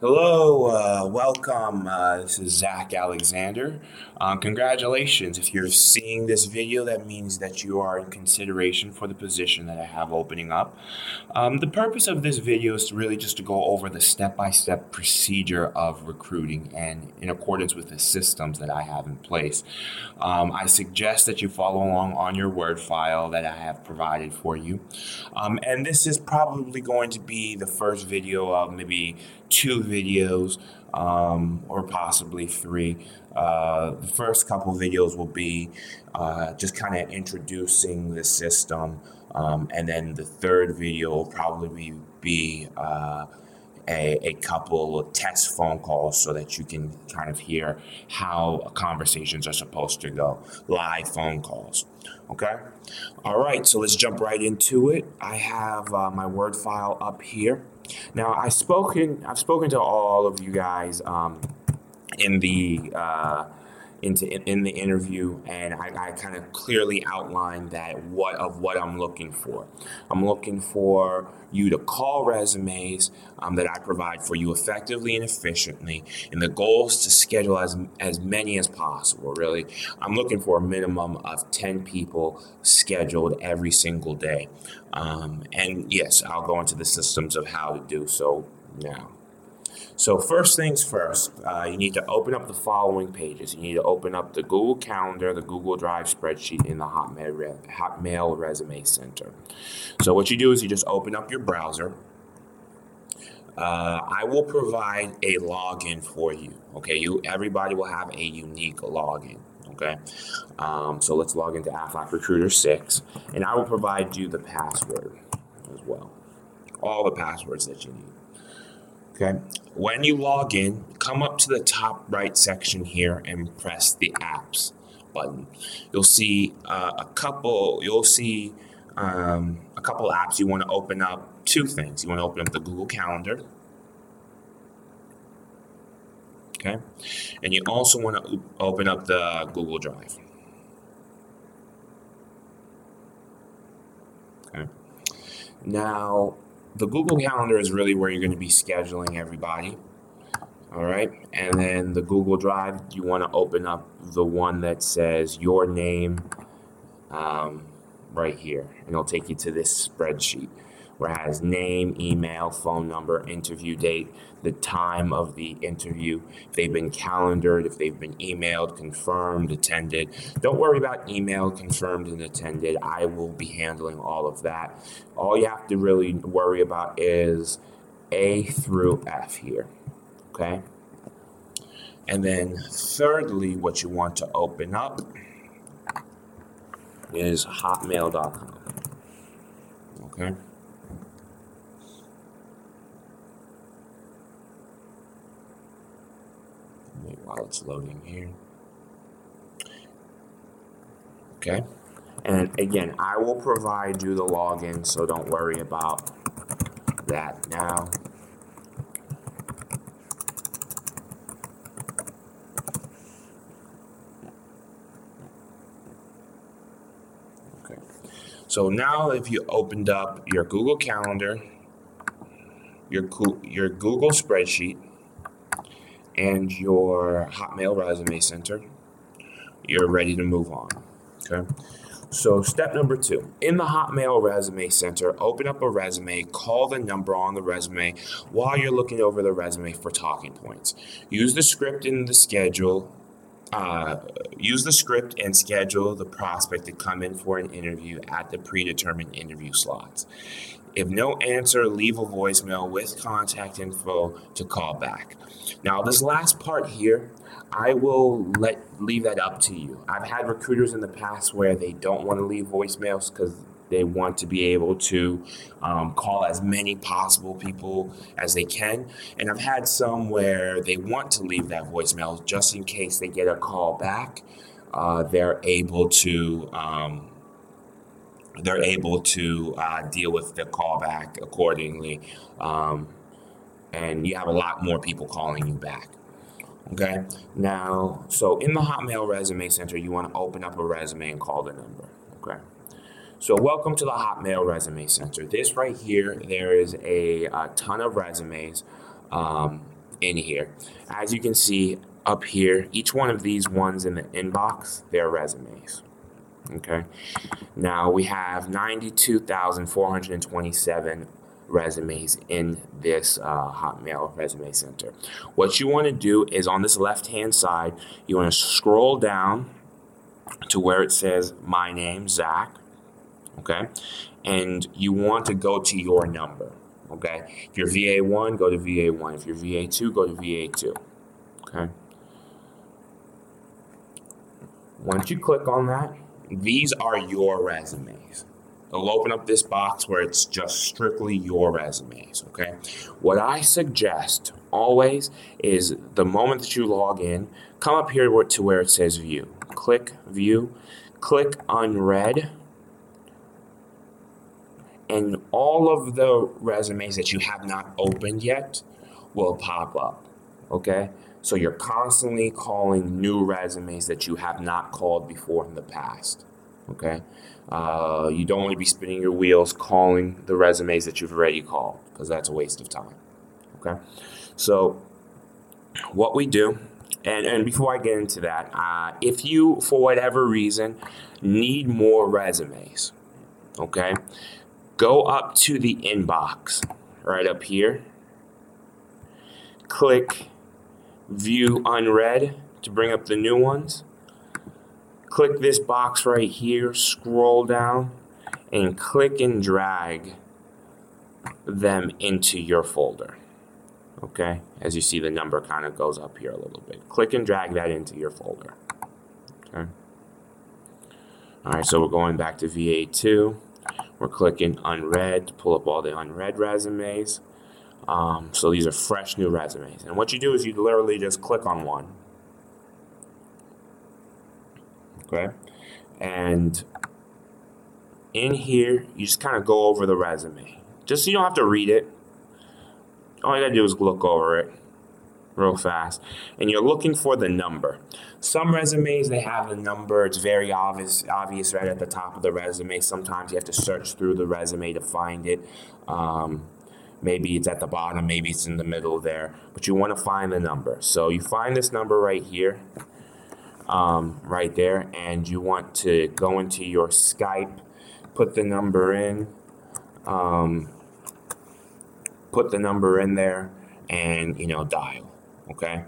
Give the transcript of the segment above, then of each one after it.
Hello, welcome. This is Zach Alexander. Congratulations. If you're seeing this video, that means that you are in consideration for the position that I have opening up. The purpose of this video is really just to go over the step-by-step procedure of recruiting and in accordance with the systems that I have in place. I suggest that you follow along on your Word file that I have provided for you. And this is probably going to be the first video of maybe two videos or possibly three. The first couple videos will be just kind of introducing the system, and then the third video will probably be a couple of test phone calls so that you can kind of hear how conversations are supposed to go. Live phone calls. Okay? All right, so let's jump right into it. I have my Word file up here. Now, I've spoken to all of you guys in the in the interview, and I kind of clearly outlined that what I'm looking for. I'm looking for you to call resumes that I provide for you effectively and efficiently, and the goal is to schedule as many as possible. Really, I'm looking for a minimum of 10 people scheduled every single day, and yes, I'll go into the systems of how to do so now. So first things first, you need to open up the following pages. You need to open up the Google Calendar, the Google Drive spreadsheet, in the Hotmail Resume Center. So what you do is you just open up your browser. I will provide a login for you. Okay, everybody will have a unique login. Okay, so let's log into Aflac Recruiter 6, and I will provide you the password as well. All the passwords that you need. Okay. When you log in, come up to the top right section here and press the apps button. You'll see a couple. You'll see a couple apps. You want to open up two things. You want to open up the Google Calendar. Okay. And you also want to open up the Google Drive. Okay. Now, the Google Calendar is really where you're going to be scheduling everybody. All right. And then the Google Drive, you want to open up the one that says your name right here. And it'll take you to this spreadsheet where it has name, email, phone number, interview date, the time of the interview, if they've been calendared, if they've been emailed, confirmed, attended. Don't worry about emailed, confirmed, and attended. I will be handling all of that. All you have to really worry about is A through F here. Okay. And then thirdly, what you want to open up is hotmail.com. Okay. Wait while it's loading here. Okay. And again, I will provide you the login, so don't worry about that now. Okay. So now if you opened up your Google Calendar, your Google spreadsheet, and your Hotmail Resume Center, you're ready to move on. Okay. So step number 2, in the Hotmail Resume Center, open up a resume, call the number on the resume while you're looking over the resume for talking points. Use the script in the schedule. Use the script and schedule the prospect to come in for an interview at the predetermined interview slots. If no answer, leave a voicemail with contact info to call back. Now, this last part here, I will leave that up to you. I've had recruiters in the past where they don't want to leave voicemails because they want to be able to call as many possible people as they can. And I've had some where they want to leave that voicemail just in case they get a call back. They're able to deal with the callback accordingly, and you have a lot more people calling you back. Okay. Now, so in the Hotmail Resume Center, you want to open up a resume and call the number. Okay. So welcome to the Hotmail Resume Center. This right here, there is a ton of resumes. in here. As you can see up here, each one of these ones in the inbox, they're resumes. Okay. Now we have 92,427 resumes in this Hotmail Resume Center. What you want to do is on this left-hand side, you want to scroll down to where it says my name, Zach. Okay. And you want to go to your number. Okay. If you're VA1, go to VA1. If you're VA2, go to VA2. Okay. Once you click on that, these are your resumes. It'll open up this box where it's just strictly your resumes, okay? What I suggest always is the moment that you log in, come up here to where it says view. Click view, click unread, and all of the resumes that you have not opened yet will pop up, okay? So you're constantly calling new resumes that you have not called before in the past, okay? You don't want to be spinning your wheels calling the resumes that you've already called, because that's a waste of time, okay? So what we do, and before I get into that, if you, for whatever reason, need more resumes, okay, go up to the inbox right up here, click View Unread to bring up the new ones. Click this box right here, scroll down, and click and drag them into your folder. Okay, as you see, the number kind of goes up here a little bit. Click and drag that into your folder. Okay. All right, so we're going back to VA2. We're clicking unread to pull up all the unread resumes. So these are fresh new resumes. And what you do is you literally just click on one. Okay. And in here, you just kind of go over the resume. Just so you don't have to read it. All you gotta do is look over it real fast. And you're looking for the number. Some resumes, they have the number. It's very obvious right at the top of the resume. Sometimes you have to search through the resume to find it. Maybe it's at the bottom, maybe it's in the middle there, but you want to find the number. So you find this number right here, right there, and you want to go into your Skype, put the number in, there, and dial. Okay.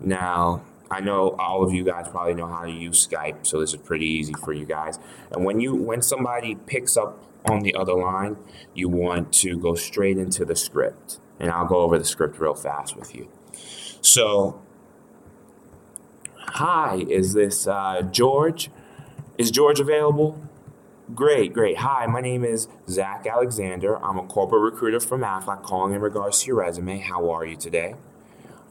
Now I know all of you guys probably know how to use Skype, so this is pretty easy for you guys. And when somebody picks up on the other line, you want to go straight into the script. And I'll go over the script real fast with you. So, hi, is this George? Is George available? Great. Hi, my name is Zach Alexander. I'm a corporate recruiter from Aflac calling in regards to your resume. How are you today?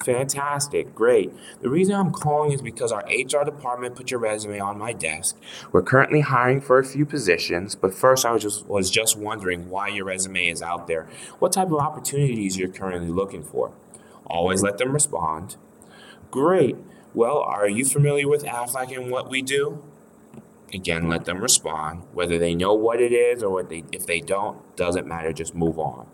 Fantastic, great. The reason I'm calling is because our HR department put your resume on my desk. We're currently hiring for a few positions, but first I was just wondering why your resume is out there. What type of opportunities you're currently looking for? Always let them respond. Great. Well, are you familiar with Aflac and what we do? Again, let them respond. Whether they know what it is or if they don't, doesn't matter, just move on.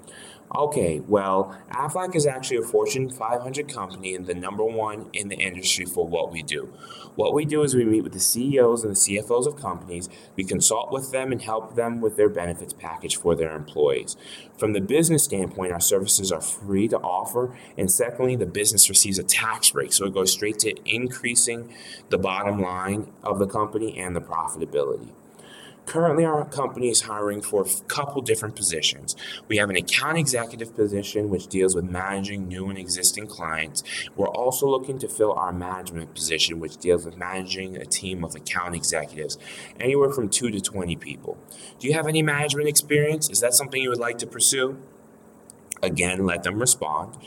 Okay, well, Aflac is actually a Fortune 500 company and the number one in the industry for what we do. What we do is we meet with the CEOs and the CFOs of companies. We consult with them and help them with their benefits package for their employees. From the business standpoint, our services are free to offer. And secondly, the business receives a tax break. So it goes straight to increasing the bottom line of the company and the profitability. Currently, our company is hiring for a couple different positions. We have an account executive position, which deals with managing new and existing clients. We're also looking to fill our management position, which deals with managing a team of account executives, anywhere from 2 to 20 people. Do you have any management experience? Is that something you would like to pursue? Again, let them respond.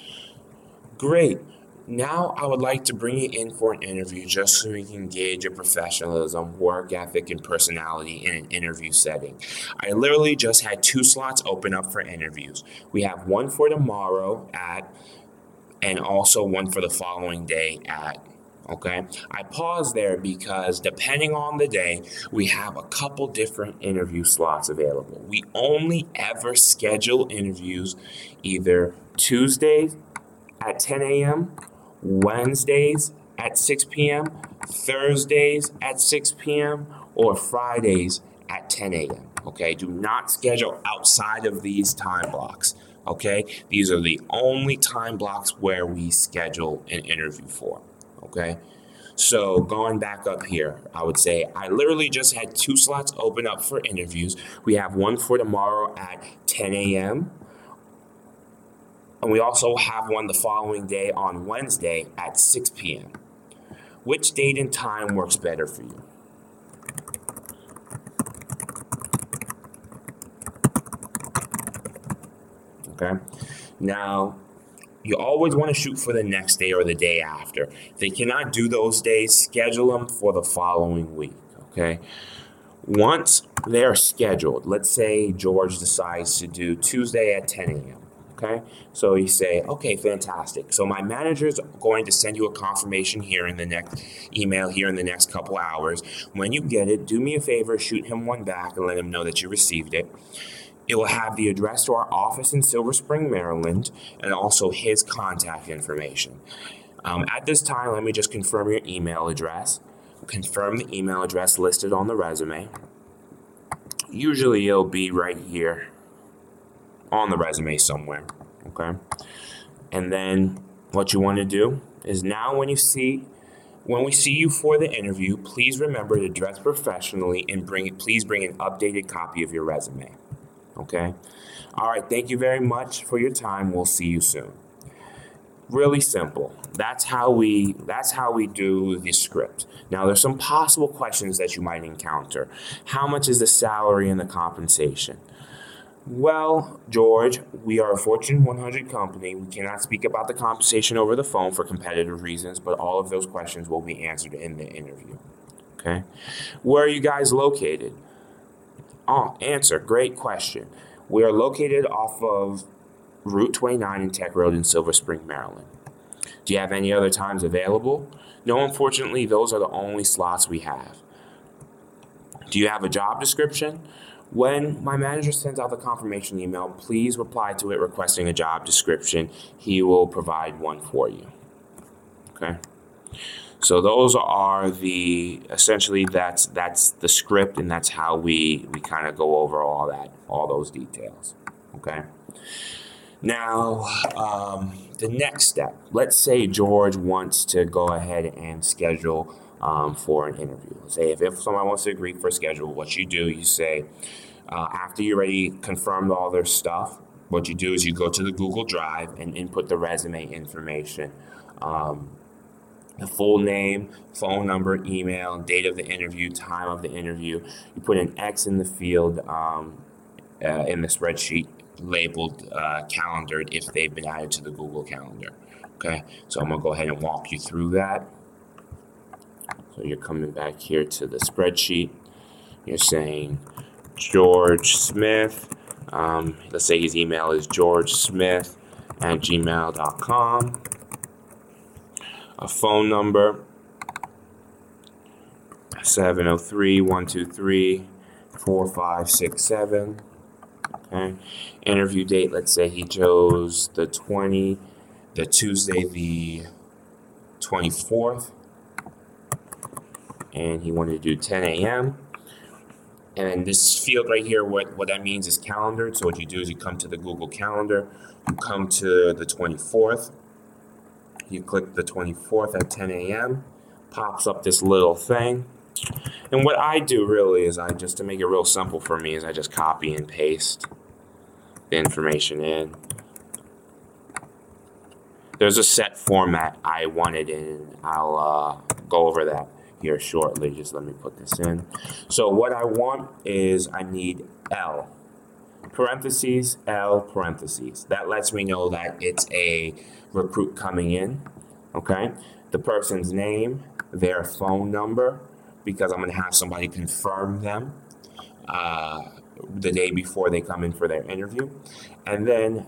Great. Now I would like to bring you in for an interview just so we can gauge your professionalism, work ethic, and personality in an interview setting. I literally just had 2 slots open up for interviews. We have one for tomorrow and also one for the following day at. Okay, I paused there because depending on the day, we have a couple different interview slots available. We only ever schedule interviews either Tuesdays at 10 a.m., Wednesdays at 6 p.m., Thursdays at 6 p.m., or Fridays at 10 a.m. Okay, do not schedule outside of these time blocks. Okay, these are the only time blocks where we schedule an interview for. Okay, so going back up here, I would say I literally just had 2 slots open up for interviews. We have one for tomorrow at 10 a.m. And we also have one the following day on Wednesday at 6 p.m. Which date and time works better for you? Okay. Now, you always want to shoot for the next day or the day after. If they cannot do those days, schedule them for the following week. Okay. Once they're scheduled, let's say George decides to do Tuesday at 10 a.m. Okay, so you say, okay, fantastic. So my manager's going to send you a confirmation here in the next email here in the next couple hours. When you get it, do me a favor, shoot him one back and let him know that you received it. It will have the address to our office in Silver Spring, Maryland, and also his contact information. At this time, let me just confirm your email address. Confirm the email address listed on the resume. Usually it'll be right here on the resume somewhere, okay? And then what you want to do is now when we see you for the interview, please remember to dress professionally and please bring an updated copy of your resume, okay? All right, thank you very much for your time. We'll see you soon. Really simple. That's how we do the script. Now, there's some possible questions that you might encounter. How much is the salary and the compensation? Well, George, we are a Fortune 100 company. We cannot speak about the compensation over the phone for competitive reasons, but all of those questions will be answered in the interview. Okay? Where are you guys located? Oh, answer. Great question. We are located off of Route 29 and Tech Road in Silver Spring, Maryland. Do you have any other times available? No, unfortunately, those are the only slots we have. Do you have a job description? When my manager sends out the confirmation email, please reply to it requesting a job description. He will provide one for you. Okay? So those are essentially that's the script, and that's how we kind of go over all those details. Okay? Now, the next step. Let's say George wants to go ahead and schedule for an interview. Say if someone wants to agree for a schedule, what you do, you say, after you already confirmed all their stuff, what you do is you go to the Google Drive and input the resume information. The full name, phone number, email, date of the interview, time of the interview. You put an X in the field in the spreadsheet labeled calendared if they've been added to the Google Calendar. Okay, so I'm going to go ahead and walk you through that. So you're coming back here to the spreadsheet. You're saying George Smith. Let's say his email is georgesmith@gmail.com. A phone number, 703-123-4567. Okay. Interview date, let's say he chose the Tuesday the 24th. And he wanted to do 10 a.m. And this field right here, what that means is calendared. So what you do is you come to the Google Calendar, you come to the 24th, you click the 24th at 10 a.m., pops up this little thing. And what I do really is just to make it real simple for me, is I just copy and paste the information in. There's a set format I want it in. I'll go over that here shortly. Just let me put this in. So what I want is I need L, parentheses, L, parentheses. That lets me know that it's a recruit coming in, okay? The person's name, their phone number, because I'm going to have somebody confirm them the day before they come in for their interview, and then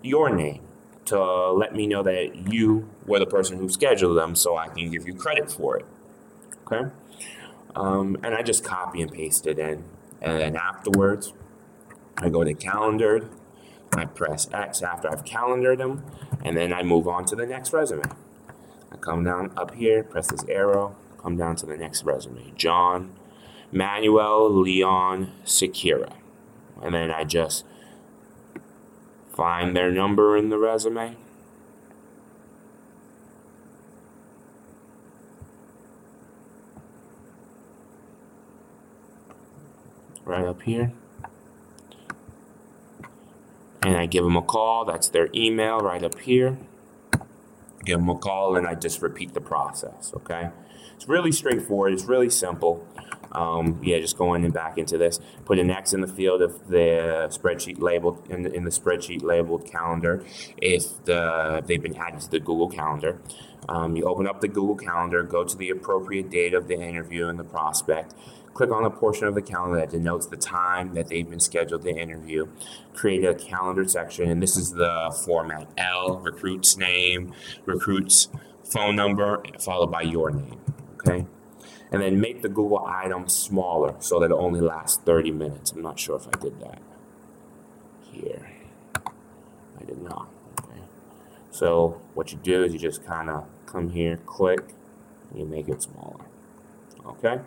your name to let me know that you were the person who scheduled them so I can give you credit for it, okay? And I just copy and paste it in, and then afterwards, I go to calendared, I press X after I've calendared them, and then I move on to the next resume. I come down up here, press this arrow, come down to the next resume. John Manuel Leon Sekira. And then I just find their number in the resume. Right up here. And I give them a call. That's their email right up here. Give them a call, and I just repeat the process, okay? It's really straightforward. It's really simple. Just going in back into this. Put an X in the field of the spreadsheet labeled, in the spreadsheet labeled calendar if they've been added to the Google Calendar. You open up the Google Calendar, go to the appropriate date of the interview and the prospect. Click on the portion of the calendar that denotes the time that they've been scheduled to interview. Create a calendar section, and this is the format. L, recruit's name, recruit's phone number, followed by your name, okay? And then make the Google item smaller so that it only lasts 30 minutes. I'm not sure if I did that here. I did not, okay? So what you do is you just kind of come here, click, and you make it smaller, okay?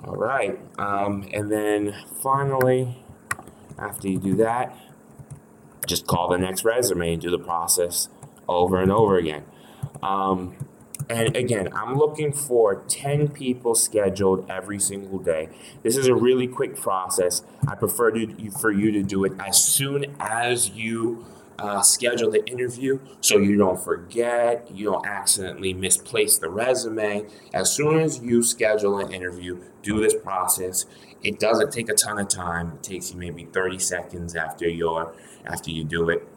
All right, and then finally, after you do that, just call the next resume and do the process over and over again. And again, I'm looking for 10 people scheduled every single day. This is a really quick process. I prefer for you to do it as soon as you schedule the interview, so you don't forget, you don't accidentally misplace the resume. As soon as you schedule an interview, do this process. It doesn't take a ton of time. It takes you maybe 30 seconds after you do it.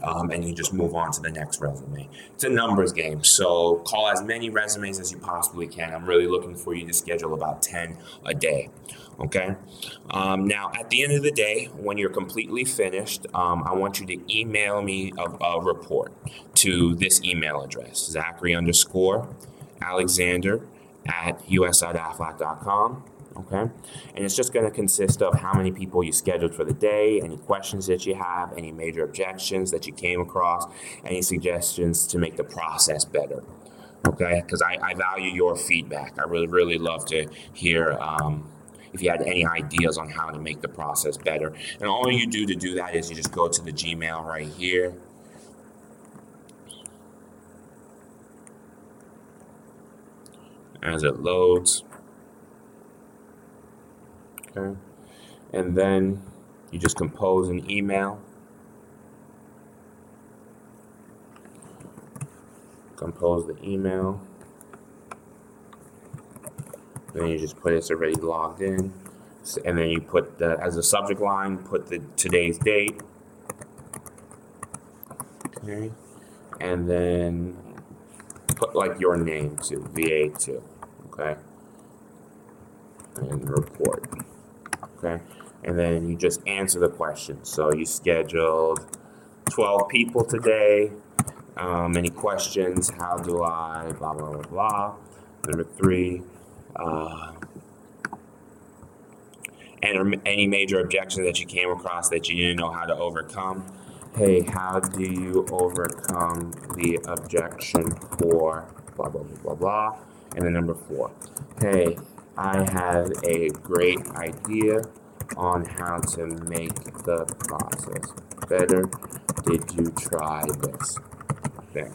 And you just move on to the next resume. It's a numbers game, so call as many resumes as you possibly can. I'm really looking for you to schedule about 10 a day, okay? Now, at the end of the day, when you're completely finished, I want you to email me a report to this email address, Zachary_Alexander@us.aflac.com. Okay, and it's just going to consist of how many people you scheduled for the day, any questions that you have, any major objections that you came across, any suggestions to make the process better. Okay, because I value your feedback. I really love to hear if you had any ideas on how to make the process better. And all you do to do that is you just go to the Gmail right here. As it loads. Okay. And then you just compose an email. Compose the email. Then you just put it's already logged in. And then you put as a subject line, put today's date. Okay. And then put like your name too, VA2. Okay. And report. Okay, and then you just answer the question. So you scheduled 12 people today. Any questions? How do I? Blah, blah, blah, blah. Number 3. And any major objections that you came across that you didn't know how to overcome. Hey, how do you overcome the objection for blah, blah, blah, blah, blah. And then number 4. Hey, I have a great idea on how to make the process better. Did you try this? Okay.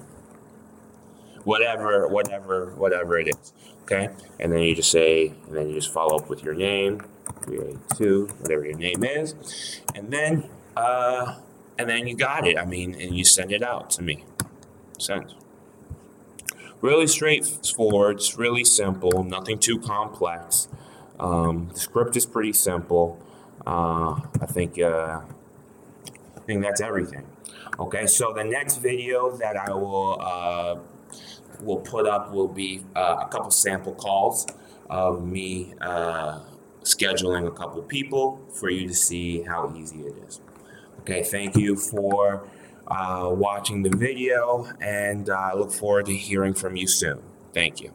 Whatever it is. Okay. And then you just follow up with your name, 382, whatever your name is, and then you got it. And you send it out to me. Send. Really straightforward, it's really simple, nothing too complex. The script is pretty simple. I think that's everything. Okay, so the next video that I will put up will be a couple sample calls of me scheduling a couple people for you to see how easy it is. Okay, thank you for watching the video, and I look forward to hearing from you soon. Thank you.